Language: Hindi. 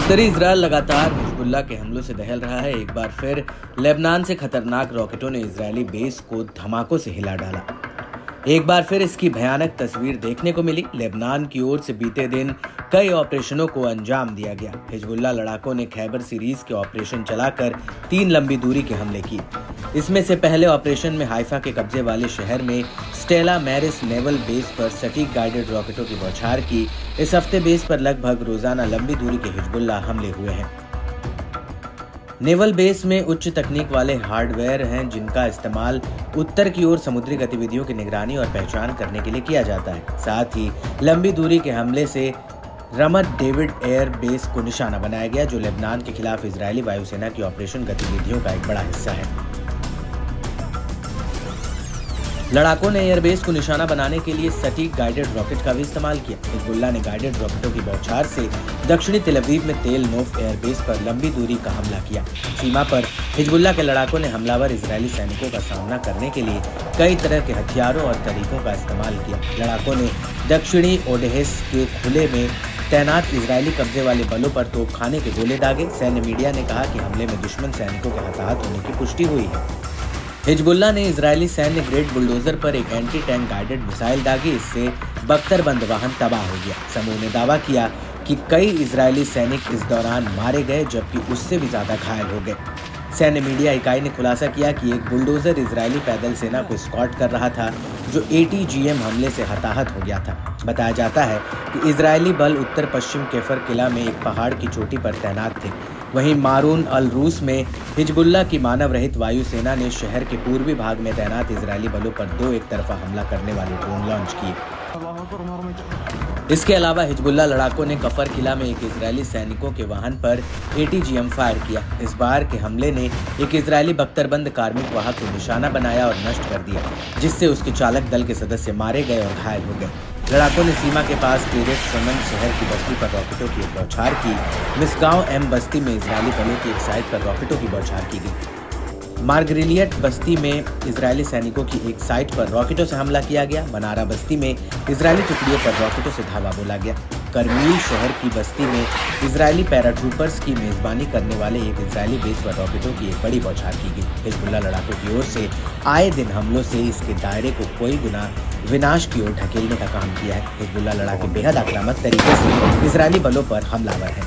उत्तरी इजराइल लगातार हिजबुल्लाह के हमलों से दहल रहा है। एक बार फिर लेबनान से खतरनाक रॉकेटों ने इजरायली बेस को धमाकों से हिला डाला। एक बार फिर इसकी भयानक तस्वीर देखने को मिली। लेबनान की ओर से बीते दिन कई ऑपरेशनों को अंजाम दिया गया। हिजबुल्लाह लड़ाकों ने खैबर सीरीज के ऑपरेशन चलाकर 3 लंबी दूरी के हमले किए। इसमें से पहले ऑपरेशन में हाइफा के कब्जे वाले शहर में स्टेला मैरिस नेवल बेस पर सटीक गाइडेड रॉकेटों की बौछार की। इस हफ्ते बेस पर लगभग रोजाना लंबी दूरी के हिजबुल्लाह हमले हुए हैं। नेवल बेस में उच्च तकनीक वाले हार्डवेयर हैं जिनका इस्तेमाल उत्तर की ओर समुद्री गतिविधियों की निगरानी और पहचान करने के लिए किया जाता है। साथ ही लंबी दूरी के हमले से रमत डेविड एयर बेस को निशाना बनाया गया, जो लेबनान के खिलाफ इजरायली वायुसेना की ऑपरेशन गतिविधियों का एक बड़ा हिस्सा है। लड़ाकों ने एयरबेस को निशाना बनाने के लिए सटीक गाइडेड रॉकेट का भी इस्तेमाल किया। हिजबुल्लाह ने गाइडेड रॉकेटों की बौछार से दक्षिणी तेल अवीव में तेल नोफ एयरबेस पर लंबी दूरी का हमला किया। सीमा पर हिजबुल्लाह के लड़ाकों ने हमलावर इजरायली सैनिकों का सामना करने के लिए कई तरह के हथियारों और तरीकों का इस्तेमाल किया। लड़ाकों ने दक्षिणी ओडेहेस के खुले में तैनात इजरायली कब्जे वाले बलों पर तोपखाने के गोले दागे। सैन्य मीडिया ने कहा कि हमले में दुश्मन सैनिकों के हताहत होने की पुष्टि हुई है। हिजबुल्लाह ने इजरायली सैन्य ग्रेड बुलडोजर पर एक एंटी टैंक गाइडेड मिसाइल दागी। इससे बख्तरबंद वाहन तबाह हो गया। समूह ने दावा किया कि कई इजरायली सैनिक इस दौरान मारे गए, जबकि उससे भी ज्यादा घायल हो गए। सैन्य मीडिया इकाई ने खुलासा किया कि एक बुलडोजर इजरायली पैदल सेना को स्कॉट कर रहा था, जो ATGM हमले से हताहत हो गया था। बताया जाता है कि इजरायली बल उत्तर पश्चिम केफर किला में एक पहाड़ की चोटी पर तैनात थे। वहीं मारून अल रूस में हिजबुल्लाह की मानव रहित वायुसेना ने शहर के पूर्वी भाग में तैनात इजरायली बलों पर 2 एक तरफा हमला करने वाले ड्रोन लॉन्च किए। इसके अलावा हिजबुल्लाह लड़ाकों ने कफर किला में एक इजरायली सैनिकों के वाहन पर ATGM फायर किया। इस बार के हमले ने एक इजरायली बख्तरबंद कार्मिक वाहक को निशाना बनाया और नष्ट कर दिया, जिससे उसके चालक दल के सदस्य मारे गए और घायल हो गए। लड़ाकों ने सीमा के पास केरेट शमन शहर की बस्ती पर रॉकेटों की एक बौछार की। मिसगांव M बस्ती में इजरायली बलों की एक साइट पर रॉकेटों की बौछार की गई। मार्गरिलियट बस्ती में इजरायली सैनिकों की एक साइट पर रॉकेटों से हमला किया गया। मनारा बस्ती में इजरायली टुकड़ियों पर रॉकेटों से धावा बोला गया। करमील शहर की बस्ती में इजरायली पैराट्रूपर्स की मेजबानी करने वाले एक इजरायली बेस पर रॉकेटों की एक बड़ी बौछार की गई। हिजबुल्लाह लड़ाकों की ओर से आए दिन हमलों से इसके दायरे को कोई गुना विनाश की ओर ढकेलने का काम किया है। हिजबुल्लाह लड़ाके बेहद आक्रामक तरीके से इजरायली बलों पर हमलावर है।